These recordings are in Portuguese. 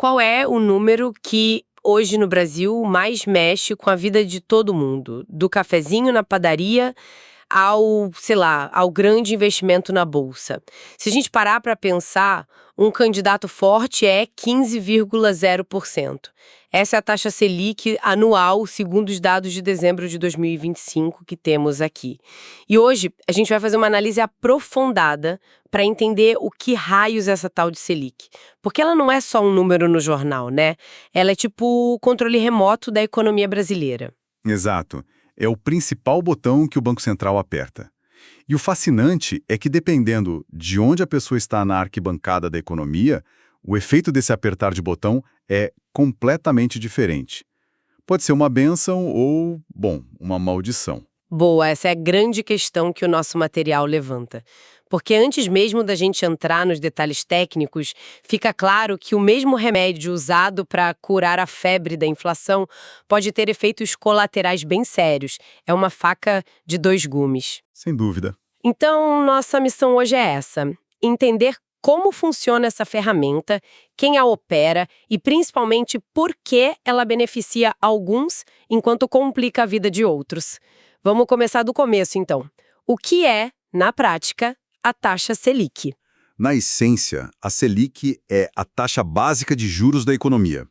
qual é o número que hoje no Brasil mais mexe com a vida de todo mundo? Do cafezinho na padaria ao, sei lá, ao grande investimento na bolsa. Se a gente parar para pensar, um candidato forte é 15,0%. Essa é a taxa Selic anual, segundo os dados de dezembro de 2025 que temos aqui. E hoje a gente vai fazer uma análise aprofundada para entender o que raios é essa tal de Selic. Porque ela não é só um número no jornal, né? Ela é tipo o controle remoto da economia brasileira. Exato. É o principal botão que o Banco Central aperta. E o fascinante é que, dependendo de onde a pessoa está na arquibancada da economia, o efeito desse apertar de botão é completamente diferente. Pode ser uma bênção ou, bom, uma maldição. Boa, essa é a grande questão que o nosso material levanta. Porque antes mesmo da gente entrar nos detalhes técnicos, fica claro que o mesmo remédio usado para curar a febre da inflação pode ter efeitos colaterais bem sérios. É uma faca de dois gumes. Sem dúvida. Então, nossa missão hoje é essa: entender como funciona essa ferramenta, quem a opera e, principalmente, por que ela beneficia alguns enquanto complica a vida de outros. Vamos começar do começo, então. O que é, na prática, a taxa Selic? Na essência, a Selic é a taxa básica de juros da economia.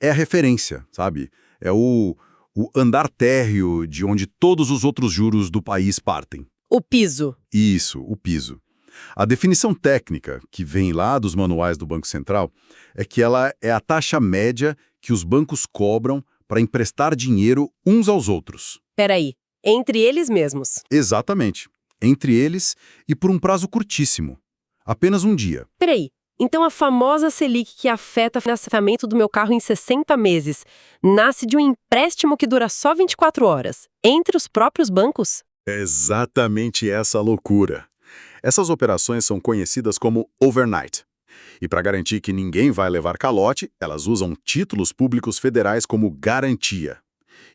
É a referência, sabe? É o andar térreo de onde todos os outros juros do país partem. O piso. Isso, o piso. A definição técnica, que vem lá dos manuais do Banco Central, é que ela é a taxa média que os bancos cobram para emprestar dinheiro uns aos outros. Peraí, entre eles mesmos. Exatamente. Entre eles e por um prazo curtíssimo. Apenas um dia. Peraí, então a famosa Selic que afeta o financiamento do meu carro em 60 meses nasce de um empréstimo que dura só 24 horas, entre os próprios bancos? É exatamente essa loucura. Essas operações são conhecidas como overnight. E para garantir que ninguém vai levar calote, elas usam títulos públicos federais como garantia.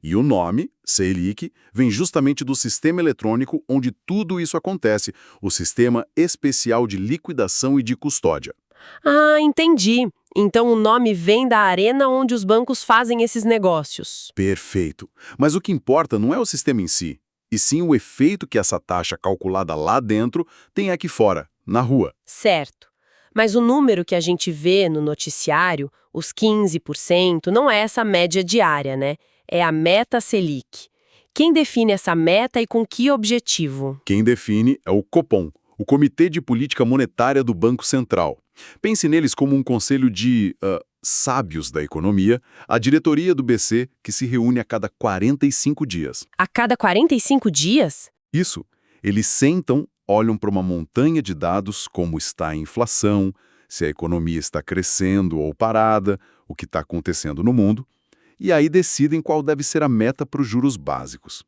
E o nome, Selic, vem justamente do sistema eletrônico onde tudo isso acontece, o Sistema Especial de Liquidação e de Custódia. Ah, entendi. Então o nome vem da arena onde os bancos fazem esses negócios. Perfeito. Mas o que importa não é o sistema em si, e sim o efeito que essa taxa calculada lá dentro tem aqui fora, na rua. Certo. Mas o número que a gente vê no noticiário, os 15%, não é essa média diária, né? É a meta Selic. Quem define essa meta e com que objetivo? Quem define é o Copom, o Comitê de Política Monetária do Banco Central. Pense neles como um conselho de sábios da economia, a diretoria do BC, que se reúne a cada 45 dias. A cada 45 dias? Isso. Eles sentam, olham para uma montanha de dados, como está a inflação, se a economia está crescendo ou parada, o que está acontecendo no mundo, e aí decidem qual deve ser a meta para os juros básicos.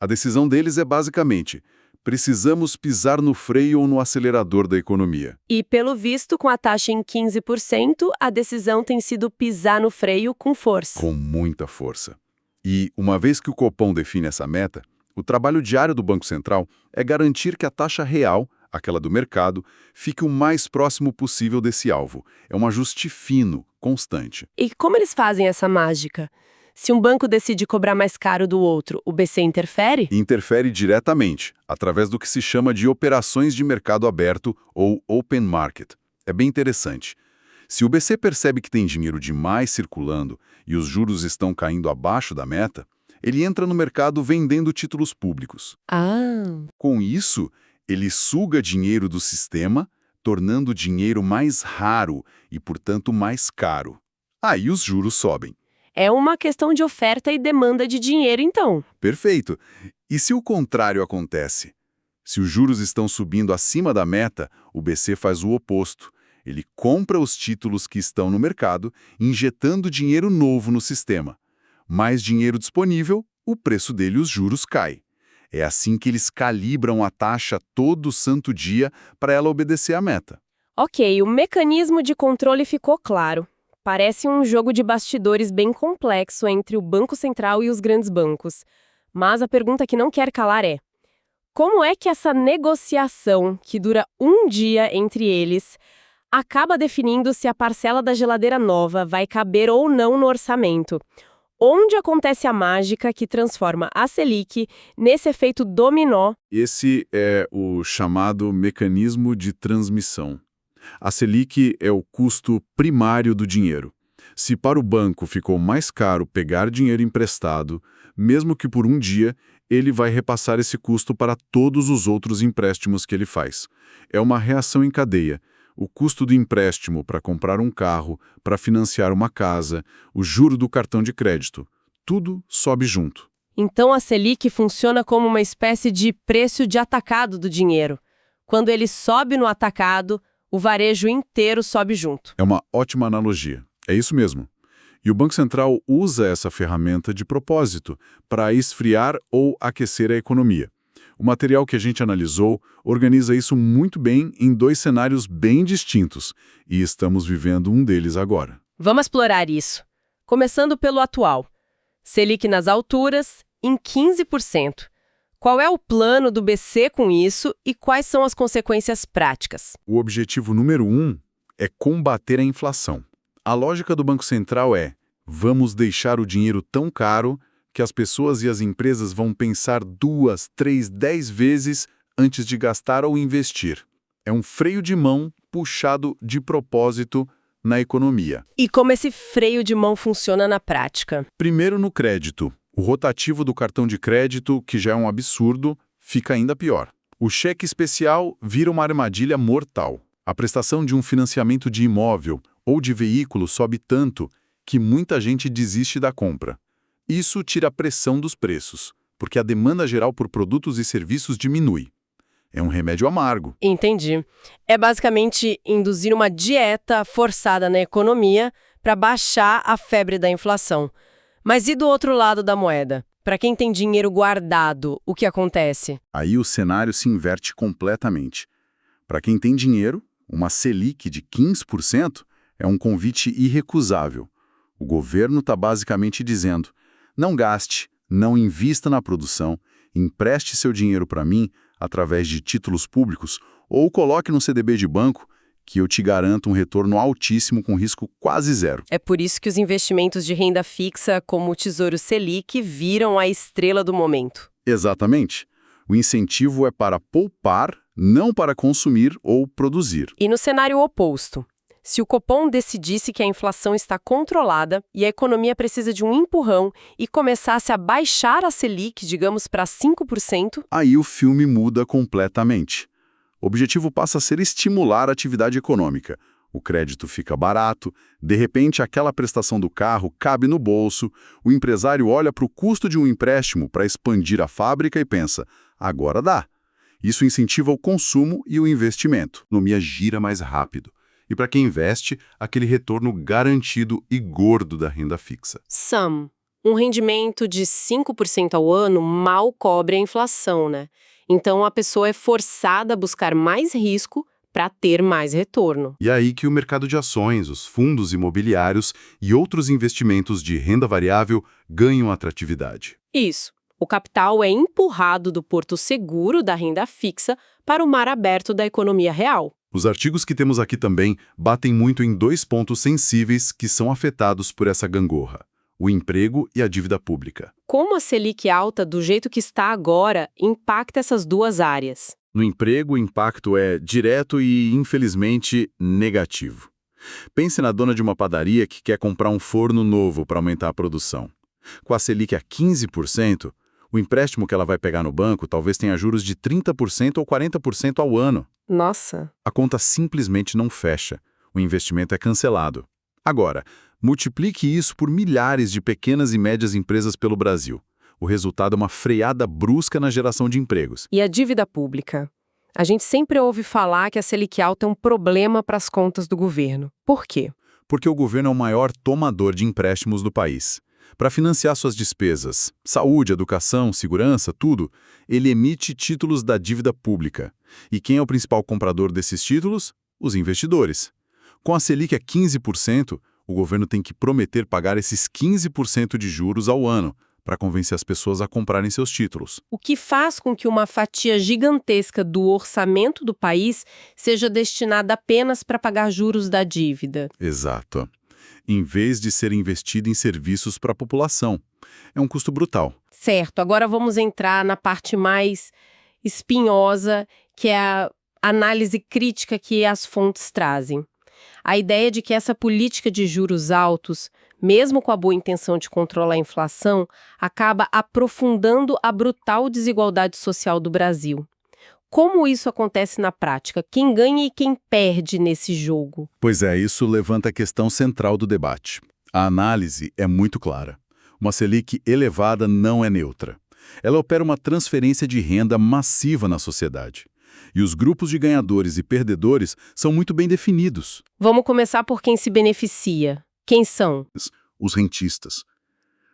A decisão deles é basicamente: precisamos pisar no freio ou no acelerador da economia. E, pelo visto, com a taxa em 15%, a decisão tem sido pisar no freio com força. Com muita força. E, uma vez que o Copom define essa meta, o trabalho diário do Banco Central é garantir que a taxa real, aquela do mercado, fique o mais próximo possível desse alvo. É um ajuste fino, constante. E como eles fazem essa mágica? Se um banco decide cobrar mais caro do outro, o BC interfere? Interfere diretamente, através do que se chama de operações de mercado aberto ou open market. É bem interessante. Se o BC percebe que tem dinheiro demais circulando e os juros estão caindo abaixo da meta, ele entra no mercado vendendo títulos públicos. Ah, Com isso, ele suga dinheiro do sistema, tornando o dinheiro mais raro e, portanto, mais caro. Aí os juros sobem. é uma questão de oferta e demanda de dinheiro, então. Perfeito. E se o contrário acontece? Se os juros estão subindo acima da meta, o BC faz o oposto. Ele compra os títulos que estão no mercado, injetando dinheiro novo no sistema. Mais dinheiro disponível, o preço dele, os juros, cai. É assim que eles calibram a taxa todo santo dia para ela obedecer à meta. Ok, o mecanismo de controle ficou claro. Parece um jogo de bastidores bem complexo entre o Banco Central e os grandes bancos. Mas a pergunta que não quer calar é: como é que essa negociação, que dura um dia entre eles, acaba definindo se a parcela da geladeira nova vai caber ou não no orçamento. Onde acontece a mágica que transforma a Selic nesse efeito dominó? Esse é o chamado mecanismo de transmissão. A Selic é o custo primário do dinheiro. Se para o banco ficou mais caro pegar dinheiro emprestado, mesmo que por um dia, ele vai repassar esse custo para todos os outros empréstimos que ele faz. É uma reação em cadeia. O custo do empréstimo para comprar um carro, para financiar uma casa, o juro do cartão de crédito, tudo sobe junto. Então a Selic funciona como uma espécie de preço de atacado do dinheiro. Quando ele sobe no atacado, o varejo inteiro sobe junto. É uma ótima analogia. É isso mesmo. E o Banco Central usa essa ferramenta de propósito para esfriar ou aquecer a economia. O material que a gente analisou organiza isso muito bem em dois cenários bem distintos, e estamos vivendo um deles agora. Vamos explorar isso. Começando pelo atual. Selic nas alturas, em 15%. Qual é o plano do BC com isso e quais são as consequências práticas? O objetivo número 1 é combater a inflação. A lógica do Banco Central é: vamos deixar o dinheiro tão caro que as pessoas e as empresas vão pensar 2, 3, 10 vezes antes de gastar ou investir. É um freio de mão puxado de propósito na economia. E como esse freio de mão funciona na prática? Primeiro no crédito. O rotativo do cartão de crédito, que já é um absurdo, fica ainda pior. O cheque especial vira uma armadilha mortal. A prestação de um financiamento de imóvel ou de veículo sobe tanto que muita gente desiste da compra. Isso tira a pressão dos preços, porque a demanda geral por produtos e serviços diminui. É um remédio amargo. Entendi. É basicamente induzir uma dieta forçada na economia para baixar a febre da inflação. Mas e do outro lado da moeda? Para quem tem dinheiro guardado, o que acontece? Aí o cenário se inverte completamente. Para quem tem dinheiro, uma Selic de 15% é um convite irrecusável. O governo está basicamente dizendo: não gaste, não invista na produção, empreste seu dinheiro para mim através de títulos públicos ou coloque no CDB de banco que eu te garanto um retorno altíssimo com risco quase zero. É por isso que os investimentos de renda fixa, como o Tesouro Selic, viram a estrela do momento. Exatamente. O incentivo é para poupar, não para consumir ou produzir. E no cenário oposto, se o Copom decidisse que a inflação está controlada e a economia precisa de um empurrão e começasse a baixar a Selic, digamos, para 5%, aí o filme muda completamente. O objetivo passa a ser estimular a atividade econômica. O crédito fica barato, de repente aquela prestação do carro cabe no bolso, o empresário olha para o custo de um empréstimo para expandir a fábrica e pensa: agora dá. Isso incentiva o consumo e o investimento. A economia gira mais rápido. E para quem investe, aquele retorno garantido e gordo da renda fixa. Um rendimento de 5% ao ano mal cobre a inflação, né? Então a pessoa é forçada a buscar mais risco para ter mais retorno. E é aí que o mercado de ações, os fundos imobiliários e outros investimentos de renda variável ganham atratividade. Isso. O capital é empurrado do porto seguro da renda fixa para o mar aberto da economia real. Os artigos que temos aqui também batem muito em dois pontos sensíveis que são afetados por essa gangorra: o emprego e a dívida pública. Como a Selic alta, do jeito que está agora, impacta essas duas áreas? No emprego, o impacto é direto e, infelizmente, negativo. Pense na dona de uma padaria que quer comprar um forno novo para aumentar a produção. Com a Selic a 15%, o empréstimo que ela vai pegar no banco talvez tenha juros de 30% ou 40% ao ano. Nossa! A conta simplesmente não fecha. O investimento é cancelado. Agora, multiplique isso por milhares de pequenas e médias empresas pelo Brasil. O resultado é uma freada brusca na geração de empregos. E a dívida pública? A gente sempre ouve falar que a Selic alta é um problema para as contas do governo. Por quê? Porque o governo é o maior tomador de empréstimos do país. Para financiar suas despesas, saúde, educação, segurança, tudo, ele emite títulos da dívida pública. E quem é o principal comprador desses títulos? Os investidores. Com a Selic a 15%, o governo tem que prometer pagar esses 15% de juros ao ano, para convencer as pessoas a comprarem seus títulos. O que faz com que uma fatia gigantesca do orçamento do país seja destinada apenas para pagar juros da dívida. Exato. Em vez de ser investido em serviços para a população. É um custo brutal. Certo, agora vamos entrar na parte mais espinhosa, que é a análise crítica que as fontes trazem. A ideia de que essa política de juros altos, mesmo com a boa intenção de controlar a inflação, acaba aprofundando a brutal desigualdade social do Brasil. Como isso acontece na prática? Quem ganha e quem perde nesse jogo? Pois é, isso levanta a questão central do debate. A análise é muito clara. Uma Selic elevada não é neutra. Ela opera uma transferência de renda massiva na sociedade. E os grupos de ganhadores e perdedores são muito bem definidos. Vamos começar por quem se beneficia. Quem são? Os rentistas.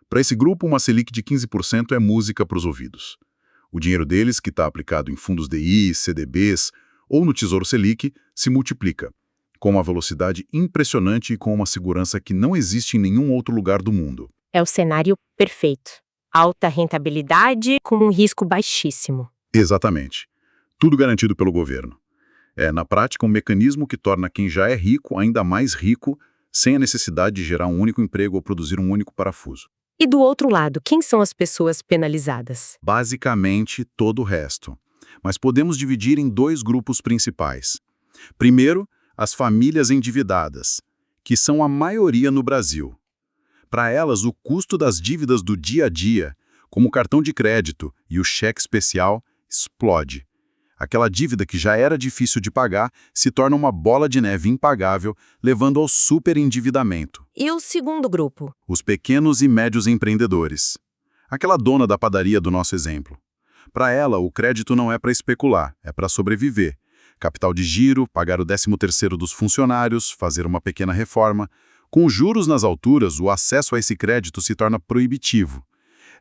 Para esse grupo, uma Selic de 15% é música para os ouvidos. O dinheiro deles, que está aplicado em fundos DI, CDBs ou no Tesouro Selic, se multiplica, com uma velocidade impressionante e com uma segurança que não existe em nenhum outro lugar do mundo. É o cenário perfeito. Alta rentabilidade com um risco baixíssimo. Exatamente. Tudo garantido pelo governo. É, na prática, um mecanismo que torna quem já é rico ainda mais rico, sem a necessidade de gerar um único emprego ou produzir um único parafuso. E do outro lado, quem são as pessoas penalizadas? Basicamente, todo o resto. Mas podemos dividir em dois grupos principais. Primeiro, as famílias endividadas, que são a maioria no Brasil. Para elas, o custo das dívidas do dia a dia, como o cartão de crédito e o cheque especial, explode. Aquela dívida que já era difícil de pagar se torna uma bola de neve impagável, levando ao superendividamento. E o segundo grupo? Os pequenos e médios empreendedores. Aquela dona da padaria do nosso exemplo. Para ela, o crédito não é para especular, é para sobreviver. Capital de giro, pagar o 13º dos funcionários, fazer uma pequena reforma. Com juros nas alturas, o acesso a esse crédito se torna proibitivo.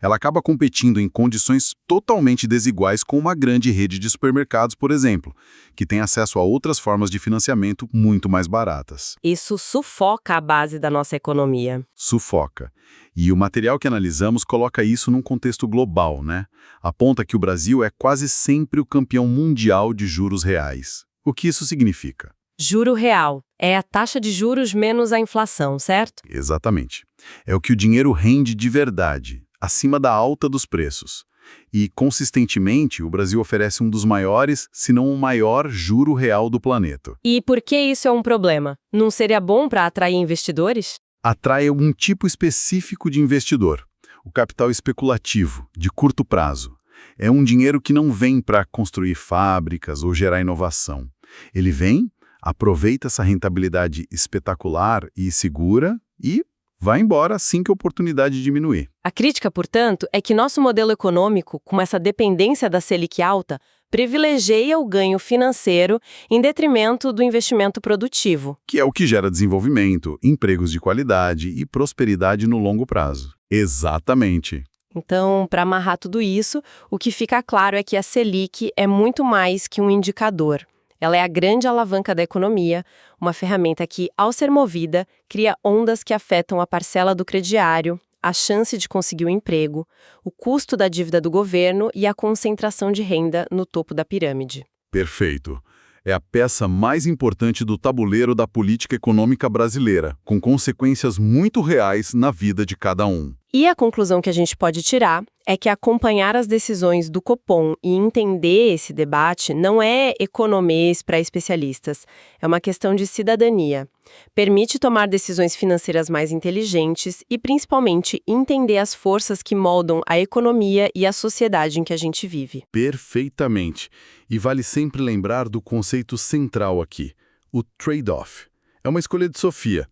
Ela acaba competindo em condições totalmente desiguais com uma grande rede de supermercados, por exemplo, que tem acesso a outras formas de financiamento muito mais baratas. Isso sufoca a base da nossa economia. Sufoca. E o material que analisamos coloca isso num contexto global, né? Aponta que o Brasil é quase sempre o campeão mundial de juros reais. O que isso significa? Juro real é a taxa de juros menos a inflação, certo? Exatamente. É o que o dinheiro rende de verdade, acima da alta dos preços. E, consistentemente, o Brasil oferece um dos maiores, se não o maior, juro real do planeta. E por que isso é um problema? Não seria bom para atrair investidores? Atrai um tipo específico de investidor, o capital especulativo, de curto prazo. É um dinheiro que não vem para construir fábricas ou gerar inovação. Ele vem, aproveita essa rentabilidade espetacular e segura e vai embora assim que a oportunidade diminuir. A crítica, portanto, é que nosso modelo econômico, com essa dependência da Selic alta, privilegia o ganho financeiro em detrimento do investimento produtivo. Que é o que gera desenvolvimento, empregos de qualidade e prosperidade no longo prazo. Exatamente. Então, para amarrar tudo isso, o que fica claro é que a Selic é muito mais que um indicador. Ela é a grande alavanca da economia, uma ferramenta que, ao ser movida, cria ondas que afetam a parcela do crediário, a chance de conseguir um emprego, o custo da dívida do governo e a concentração de renda no topo da pirâmide. Perfeito. É a peça mais importante do tabuleiro da política econômica brasileira, com consequências muito reais na vida de cada um. E a conclusão que a gente pode tirar é que acompanhar as decisões do Copom e entender esse debate não é economês para especialistas, é uma questão de cidadania. Permite tomar decisões financeiras mais inteligentes e, principalmente, entender as forças que moldam a economia e a sociedade em que a gente vive. Perfeitamente. E vale sempre lembrar do conceito central aqui, o trade-off. É uma escolha de Sofia.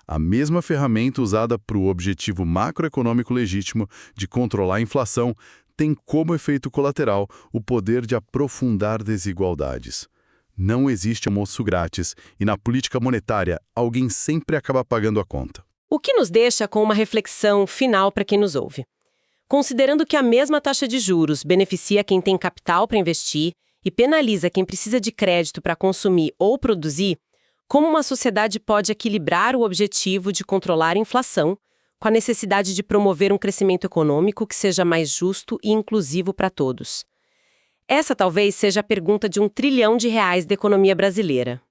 A mesma ferramenta usada para o objetivo macroeconômico legítimo de controlar a inflação tem como efeito colateral o poder de aprofundar desigualdades. Não existe almoço grátis e na política monetária alguém sempre acaba pagando a conta. O que nos deixa com uma reflexão final para quem nos ouve. Considerando que a mesma taxa de juros beneficia quem tem capital para investir e penaliza quem precisa de crédito para consumir ou produzir, como uma sociedade pode equilibrar o objetivo de controlar a inflação com a necessidade de promover um crescimento econômico que seja mais justo e inclusivo para todos. Essa talvez seja a pergunta de R$ 1 trilhão da economia brasileira.